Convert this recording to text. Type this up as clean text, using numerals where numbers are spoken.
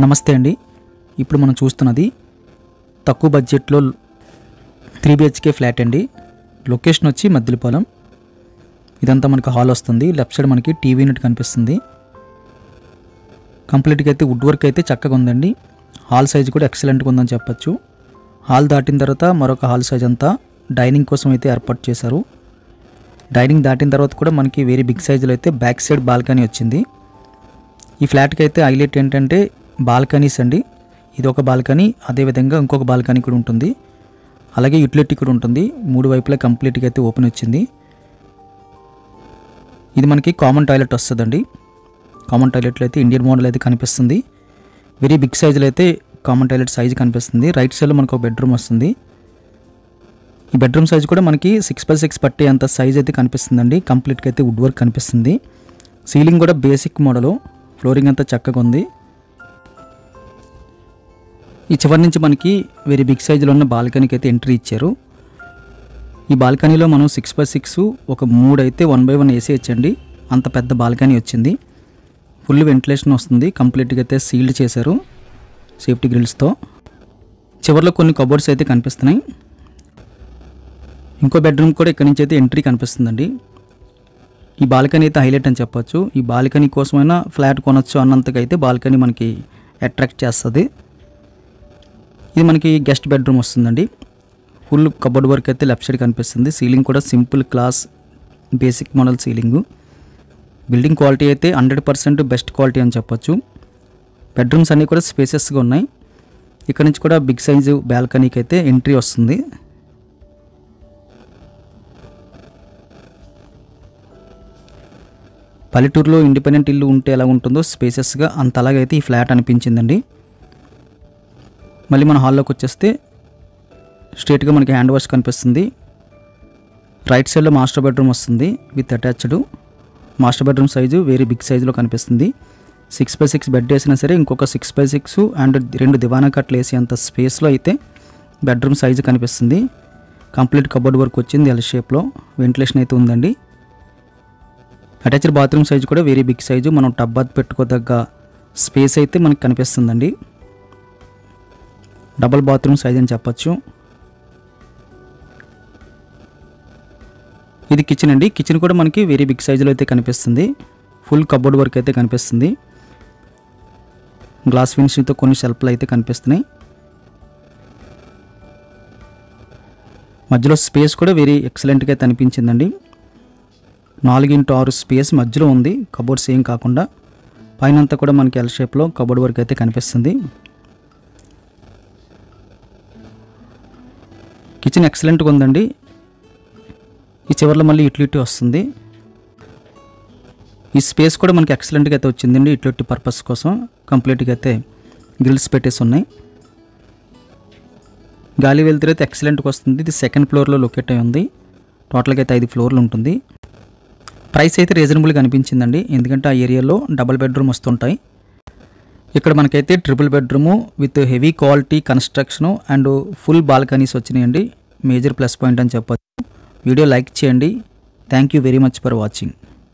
నమస్తే అండి. ఇప్పుడు మనం చూస్తున్నది తక్కువ బడ్జెట్లో 3 BHK ఫ్లాట్ అండి. లొకేషన్ వచ్చి మద్దిలపాలెం. ఇదంతా మనకు హాల్ వస్తుంది. లెఫ్ట్ సైడ్ మనకి టీవీ యూనిట్ కనిపిస్తుంది. కంప్లీట్గా అయితే వుడ్ వర్క్ అయితే చక్కగా ఉందండి. హాల్ సైజ్ కూడా ఎక్సలెంట్గా ఉందని చెప్పొచ్చు. హాల్ దాటిన తర్వాత మరొక హాల్ సైజ్ అంతా డైనింగ్ కోసం అయితే ఏర్పాటు చేశారు. డైనింగ్ దాటిన తర్వాత కూడా మనకి వెరీ బిగ్ సైజులో అయితే బ్యాక్ సైడ్ బాల్కనీ వచ్చింది. ఈ ఫ్లాట్కి అయితే హైలైట్ ఏంటంటే బాల్కనీస్ అండి. ఇది ఒక బాల్కనీ, అదేవిధంగా ఇంకొక బాల్కనీ కూడా ఉంటుంది. అలాగే యూటిలిటీ కూడా ఉంటుంది. 3 వైపులా కంప్లీట్గా అయితే ఓపెన్ వచ్చింది. ఇది మనకి కామన్ టాయిలెట్ వస్తుందండి. కామన్ టాయిలెట్లో అయితే ఇండియన్ మోడల్ అయితే కనిపిస్తుంది. వెరీ బిగ్ సైజులో అయితే కామన్ టాయిలెట్ సైజ్ కనిపిస్తుంది. రైట్ సైడ్లో మనకు ఒక బెడ్రూమ్ వస్తుంది. ఈ బెడ్రూమ్ సైజ్ కూడా మనకి 6x6 పట్టే అంత సైజ్ అయితే కనిపిస్తుందండి. కంప్లీట్గా అయితే వుడ్ వర్క్ కనిపిస్తుంది. సీలింగ్ కూడా బేసిక్ మోడలు. ఫ్లోరింగ్ అంతా చక్కగా ఉంది. ఈ చివరి నుంచి మనకి వెరీ బిగ్ సైజులో ఉన్న బాల్కనీకి అయితే ఎంట్రీ ఇచ్చారు. ఈ బాల్కనీలో మనం 6x6 ఒక 3 అయితే 1/1 వేసేయచ్చండి. అంత పెద్ద బాల్కనీ వచ్చింది. ఫుల్ వెంటిలేషన్ వస్తుంది. కంప్లీట్గా అయితే సీల్డ్ చేశారు సేఫ్టీ గ్రిల్స్తో. చివరిలో కొన్ని కబోర్డ్స్ అయితే కనిపిస్తున్నాయి. ఇంకో బెడ్రూమ్ కూడా ఇక్కడ నుంచి అయితే ఎంట్రీ కనిపిస్తుందండి. ఈ బాల్కనీ అయితే హైలైట్ అని చెప్పొచ్చు. ఈ బాల్కనీ కోసమైనా ఫ్లాట్ కొనొచ్చు అన్నంతగా అయితే బాల్కనీ మనకి అట్రాక్ట్ చేస్తుంది. ఇది మనకి గెస్ట్ బెడ్రూమ్ వస్తుందండి. ఫుల్ కబోర్డ్ వర్క్ అయితే లెఫ్ట్ సైడ్ కనిపిస్తుంది. సీలింగ్ కూడా simple class basic model ceiling. Building quality అయితే 100% బెస్ట్ క్వాలిటీ అని చెప్పొచ్చు. బెడ్రూమ్స్ అన్నీ కూడా స్పేసెస్గా ఉన్నాయి. ఇక్కడ నుంచి కూడా బిగ్ సైజు బాల్కనీకి అయితే ఎంట్రీ వస్తుంది. పల్లెటూరులో ఇండిపెండెంట్ ఇల్లు ఉంటే ఎలా ఉంటుందో స్పేసెస్గా అంత అలాగైతే ఈ ఫ్లాట్ అనిపించిందండి. మళ్ళీ మన హాల్లోకి వచ్చేస్తే స్ట్రేట్గా మనకి హ్యాండ్ వాష్ కనిపిస్తుంది. రైట్ సైడ్లో మాస్టర్ బెడ్రూమ్ వస్తుంది with attached. Master bedroom size very big సైజులో కనిపిస్తుంది. 6x6 బెడ్ వేసినా సరే ఇంకొక 6x6 అండ్ 2 దివానా కట్లు వేసి అంత స్పేస్లో అయితే బెడ్రూమ్ సైజు కనిపిస్తుంది. కంప్లీట్ కబోర్డ్ వర్క్ వచ్చింది. ఎల్ షేప్లో వెంటిలేషన్ అయితే ఉందండి. అటాచ్డ్ బాత్రూమ్ సైజు కూడా వెరీ బిగ్ సైజు. మనం టబ్ బాత్ పెట్టుకోదగ్గ స్పేస్ అయితే మనకి కనిపిస్తుందండి. డబల్ బాత్రూమ్ సైజ్ అని చెప్పచ్చు. ఇది కిచెన్ అండి. కిచెన్ కూడా మనకి వెరీ బిగ్ సైజులో అయితే కనిపిస్తుంది. ఫుల్ కబోర్డ్ వర్క్ అయితే కనిపిస్తుంది. గ్లాస్ ఫినిషింగ్తో కొన్ని షెల్ఫ్లు అయితే కనిపిస్తున్నాయి. మధ్యలో స్పేస్ కూడా వెరీ ఎక్సలెంట్గా అయితే అనిపించిందండి. 4x6 స్పేస్ మధ్యలో ఉంది. కబోర్డ్స్ ఏం కాకుండా పైన అంతా కూడా మనకి ఎల్ షేప్లో కబోర్డ్ వర్క్ అయితే కనిపిస్తుంది. కిచెన్ ఎక్సలెంట్గా ఉందండి. ఈ చివరిలో మళ్ళీ యూటిలిటీ వస్తుంది. ఈ స్పేస్ కూడా మనకి ఎక్సలెంట్గా అయితే వచ్చిందండి. యూటిలిటీ పర్పస్ కోసం కంప్లీట్గా అయితే గ్రిల్స్ పెట్టేసి ఉన్నాయి. గాలి వెళ్తురు అయితే ఎక్సలెంట్గా వస్తుంది. ఇది 2nd ఫ్లోర్లో లొకేట్ అయి ఉంది. టోటల్గా అయితే 5 ఫ్లోర్లు ఉంటుంది. ప్రైస్ అయితే రీజనబుల్గా అనిపించిందండి. ఎందుకంటే ఆ ఏరియాలో డబుల్ బెడ్రూమ్ వస్తుంటాయి. ఇక్కడ మనకైతే triple bedroom with heavy quality construction and full balconies వచ్చినాయండి. మేజర్ ప్లస్ పాయింట్ అని చెప్పొచ్చు. వీడియో లైక్ చేయండి. Thank you very much for watching.